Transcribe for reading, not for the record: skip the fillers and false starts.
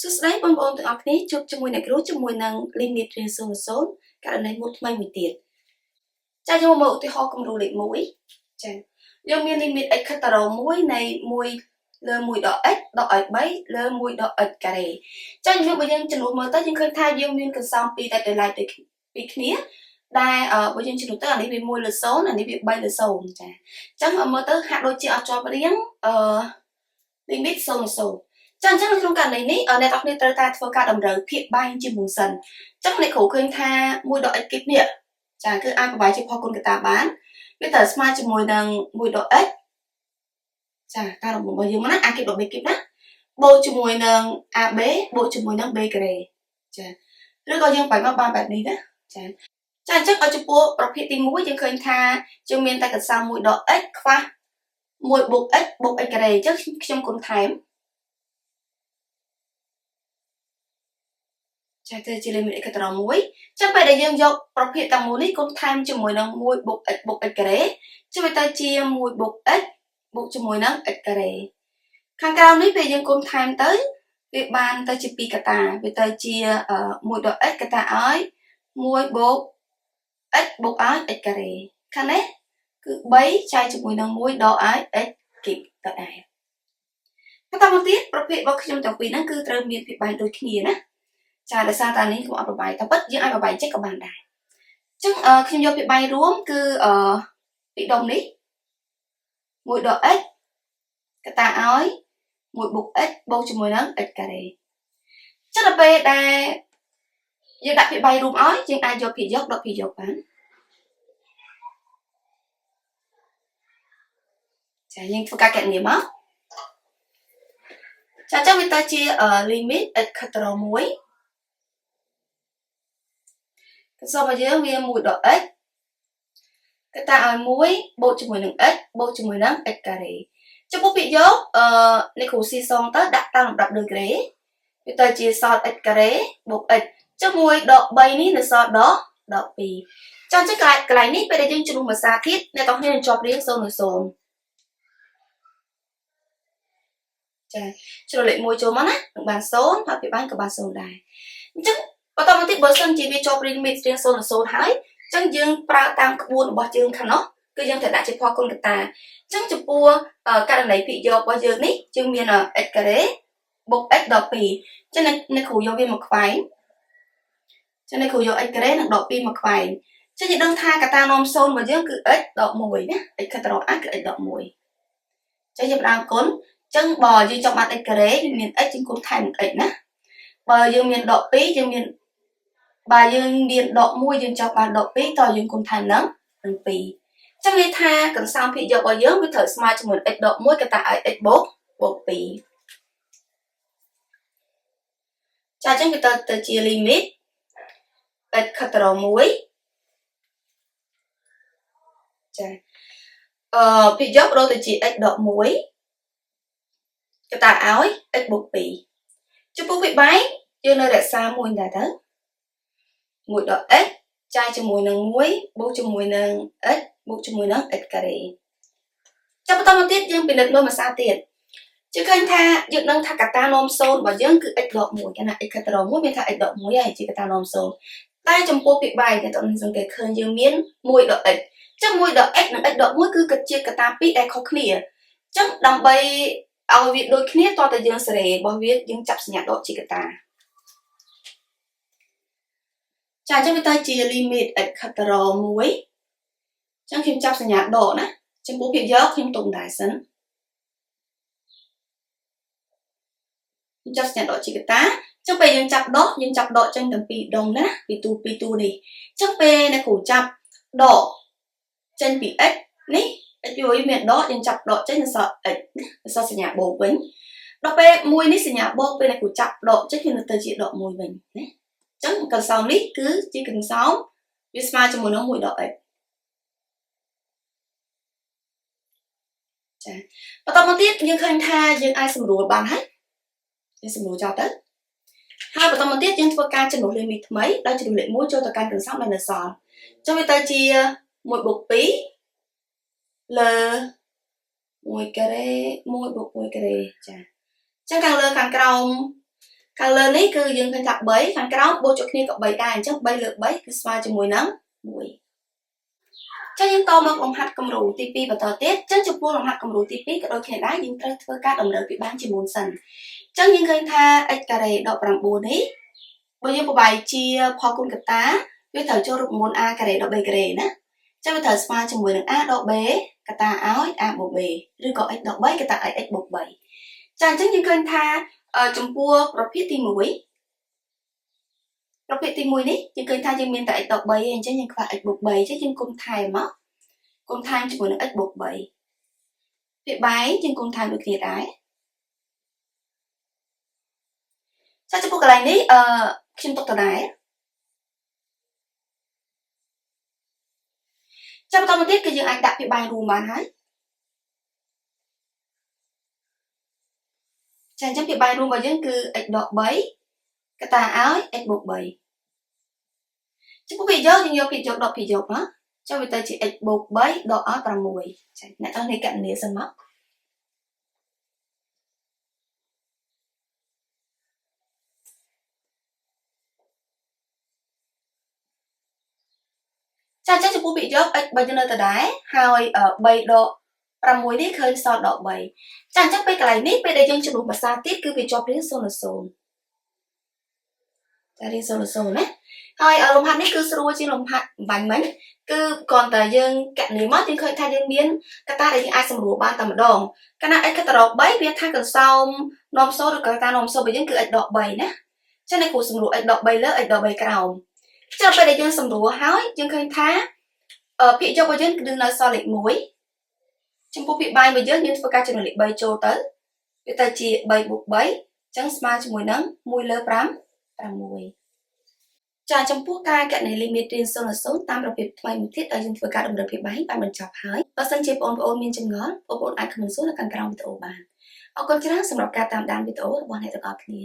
សួស្តីបងប្អូនទាំងអស់គ្នាជួបជាមួយអ្នកគ្រូជាមួយនឹង limit រៀង0 ករណីមួយថ្មីមួយទៀតចាយើងមកឧទាហរណ៍គំរូលេខ1ចាយើងមាន limit x ខិតទៅរក1នៃ1លើ1ដក x ដកឲ្យ3លើ1ដក x ការ៉េចាយើងបើយើងចំនួនមើលទៅយើងឃើញថាយើងមានកន្សោម2តែតម្លៃដូចពីគ្នាដែលបើយើងចំនួនទៅអានេះវា1លើ0អានេះវា3លើ0ចាអញ្ចឹងមើលទៅហាក់ដូចជាអត់ជាប់រៀងlimit 0 ចាអញ្ចឹងក្នុងករណីនេះអ្នកទាំងគ្នាត្រូវតែធ្វើការតម្រូវភាគបែងជាមុនសិនអញ្ចឹងអ្នកគ្រូឃើញថា1ដក x គីបនេះចាគឺអាចប្របែកជាផុសគុណកតាបានវាត្រូវស្មើជាមួយនឹង1ដក x ចាការរំរបស់យើងមកណា a គីបដក b គីបណាបូកជាមួយនឹង ab បូកជាមួយនឹង b ការ៉េចាឬក៏យើងបែកមកបានបែបនេះណាចាអញ្ចឹងឲ្យចំពោះប្រភេទទី1យើងឃើញថាយើងមានតែកន្សោម1ដក x ខ្វះ1បូក x បូក x ការ៉េអញ្ចឹងខ្ញុំគុណថែមចាទៅជា limit x ទៅដល់1ចឹងពេលដែលយើងយកប្រភេទទាំងមូលនេះគុណថែមជាមួយនឹង1បូក x បូក x ការ៉េជួយទៅជា1បូក x បូកជាមួយនឹង x ការ៉េខាងក្រោមនេះពេលយើងគុណថែមទៅវាបានទៅជា2កតាវាទៅជា1ដក x កតាឲ្យ1បូក x បូកឲ្យ x ការ៉េខាងនេះគឺ3ចែកជាមួយនឹង1ដកឲ្យ x គីបទៅដែរបន្តមកទៀតប្រភេទរបស់ខ្ញុំទាំងពីរហ្នឹងគឺត្រូវមានភាពបែងដូចគ្នាណាចាដោយសារតែនេះខ្ញុំអត់ប្របាយតែពិតយើងអាចប្របាយចេះក៏បានដែរអញ្ចឹងខ្ញុំយកភាពបែងរួមគឺពីដុំនេះ1ដក x កតាឲ្យ1បូក x បូកជាមួយនឹង x ការ៉េចឹងដល់ពេលដែលយើងដាក់ភាពបែងរួមឲ្យយើងអាចយកភាគយកដកភាគយកបានចាយើងធ្វើការកណនាមកចាអញ្ចឹងវាទៅជា limit x ខិតទៅរក1កន្សោមរបស់យើងវា1ដក x កតាឲ្យ1បូកជាមួយនឹង x បូកជាមួយនឹង x ការ៉េចំពោះពាក្យយកអ្នកគ្រូស៊ីសងទៅដាក់តាមលំដាប់ដូចក្រេវាទៅជាសល់ x ការ៉េបូក x ជាមួយដក3នេះនៅសល់ដក2ចាអញ្ចឹងកន្លែងនេះពេលដែលយើងជំនួសភាសាទៀតអ្នកទាំងគ្នានឹងជាប់រៀង0 0ចាជ្រុលលេខ1ចូលមកណានឹងបាន0ហើយពីបានក៏បាន0ដែរអញ្ចឹងបន្តមកទៀតបើសិនជាវាជាប់រៀង mid រៀង0 0ហើយអញ្ចឹងយើងប្រើតាមក្បួនរបស់យើងខាងនោះគឺយើងត្រូវដាក់ជាផគុណកតាអញ្ចឹងចំពោះករណីភាគយករបស់យើងនេះយើងមាន x ការ៉េបូក x ដល់2អញ្ចឹងអ្នកគ្រូយកវាមកខ្វែងអញ្ចឹងអ្នកគ្រូយក x ការ៉េនិងដក2មកខ្វែងអញ្ចឹងយើងដឹងថាកតានាំ0របស់យើងគឺ x ដក1ណា x ខិតទៅរក a គឺ x ដក1អញ្ចឹងយើងផ្ដើមគុណអញ្ចឹងបើយើងចង់បាន x ការ៉េយើងមាន x យើងគុណថែម x ណាបើយើងមានដក2យើងមានបើយើងមានដក1យើងចង់បានដក2តើយើងគុណថែមនឹង2ចឹងន័យថាកន្សោមភាគយករបស់យើងវាត្រូវស្មើជាមួយ x ដក1កតាឲ្យ x បូក2ចាអញ្ចឹងវាទៅជា limit x ខិតទៅរក1ចាភាគយកបដូរទៅជា x ដក1កតាឲ្យ x បូក2ចំពោះវាបែងយើងនៅរក្សា1ដែរទៅ1ដក x ចាយជាមួយនឹង1បូកជាមួយនឹង x បូកជាមួយនឹង x ការ៉េចាប់បន្តមកទៀតយើងពិនិត្យមើលភាសាទៀតជឿឃើញថាយើងដឹងថាកតានាំ0របស់យើងគឺ x ដក1គេណា x ខិតទៅរក1មានថា x ដក1ហើយជាកតានាំ0តែចំពោះពាក្យបែងតែតើសង្កេតឃើញយើងមាន1ដក x អញ្ចឹង1ដក x និង x ដក1គឺគិតជាកតា2ដែលខុសគ្នាអញ្ចឹងដើម្បីឲ្យវាដូចគ្នាតើតើយើងសេរីរបស់វាយើងចាប់សញ្ញាដកជាកតាចាអញ្ចឹងវាទៅជា limit x ខិតទៅរក1អញ្ចឹងខ្ញុំចាប់សញ្ញាដកណាចំពោះភាគយកខ្ញុំទុំដែរសិនខ្ញុំចាប់សញ្ញាដកជាកតាអញ្ចឹងពេលយើងចាប់ដកចេញទាំងពីរដងណាពីទូនេះអញ្ចឹងពេលអ្នកគ្រូចាប់ដកចេញពី x នេះ x វាមានដកយើងចាប់ដកចេញនៅសល់ x នៅសល់សញ្ញាបូកវិញដល់ពេល1នេះសញ្ញាបូកពេលអ្នកគ្រូចាប់ដកចេញវានៅទៅជាដក1វិញណាអញ្ចឹងកន្សោមនេះគឺជាកន្សោមវាស្មើជាមួយនឹង1ដក x ចាបន្តមកទៀតយើងឃើញថាយើងអាចសម្រួលបានហើយយើងសម្រួលចោលទៅហើយបន្តមកទៀតយើងធ្វើការចំនួនលេខមីថ្មីដោយចំនួនលេខ1ចូលទៅកាន់កន្សោមដែលនៅសល់អញ្ចឹងវាទៅជា1បូក2លើ1ការ៉េ1បូក1ការ៉េចាអញ្ចឹងខាងលើខាងក្រោម ខាងលើនេះគឺយើងឃើញថា3ខាងក្រោមបូកចូលគ្នាក៏3ដែរអញ្ចឹង3លើ3គឺស្មើជាមួយនឹង1 ចឹងយើងតមកលំហាត់គំរូទី2បន្តទៀតចឹងចំពោះលំហាត់គំរូទី2ក៏ដូចគ្នាដែរយើងត្រូវធ្វើការតម្រូវពីបានជាមុនសិនចឹងយើងឃើញថា x ការ៉េដក9នេះបើយើងប្របែកជាផលគុណកតាវាត្រូវចូលរូបមន្ត a ការ៉េដក b ការ៉េណាចឹងវាត្រូវស្មើជាមួយនឹង a ដក b កតាឲ្យ a បូក b ឬក៏ x ដក3កតាឲ្យ x បូក3ចាអញ្ចឹងយើងឃើញថាចំពោះប្រភេទទី1ប្រភេទទី1នេះយើងឃើញថាយើងមានតែ x ដក3ឯងអញ្ចឹងយើងខ្វះ x បូក3អញ្ចឹងយើងគុំថែមមកគុំថែមជាមួយនឹង x បូក3វាបែងយើងគុំថែមដូចគ្នាដែរចាចំពោះកន្លែងនេះខ្ញុំទុកទៅដែរចាំបន្តមកទៀតគឺយើងអាចដាក់វាបែងរួមបានហើយចាអញ្ចឹងវាបែងរួមរបស់យើងគឺ x ដក3កតាឲ្យ x បូក3ចំពោះវាយកយើងយកវាយកដកវាយកណាចុះវាទៅជា x បូក3ដកឲ្យ6ចាអ្នកទាំងនេះកណនាសិនមកចាអញ្ចឹងចំពោះវាយក x 3នៅទៅដែរហើយ3ដក6នេះឃើញសល់ដក3ចាអញ្ចឹងពេលកន្លែងនេះពេលដែលយើងចំនួនភាសាទៀតគឺវាជាប់រៀង0 0ចារៀង0 0ណាហើយលំហាត់នេះគឺស្រួលជាងលំហាត់បាញ់មិញគឺគ្រាន់តែយើងកណនាមកយើងឃើញថាយើងមានកតាដែលយើងអាចសម្រួលបានតែម្ដងកាលណា x កតារក3វាថាកន្សោមនាំ0ឬកតានាំ0របស់យើងគឺ x ដក3ណាចឹងអ្នកគ្រូសម្រួល x ដក3លើ x ដក3ក្រោមចឹងពេលដែលយើងសម្រួលហើយយើងឃើញថាភាគយករបស់យើងគឺនៅសល់លេខ1ចំពោះភាគបែងរបស់យើងធ្វើការចំណុចលេខ3ចូលទៅវាទៅជា3បូក3ចឹងស្មើជាមួយនឹង1លើ5 6ចាចំពោះការកណនាលីមីតរៀង0 0តាមរបៀបថ្មីមួយទៀតដែលយើងធ្វើការតម្រូវភាពបែងបានបញ្ចប់ហើយបើសិនជាបងប្អូនមានចម្ងល់បងប្អូនអាចខមមិនសួរនៅខាងក្រោមវីដេអូបានអរគុណច្រើនសម្រាប់ការតាមដានវីដេអូរបស់អ្នកទាំងអស់គ្នា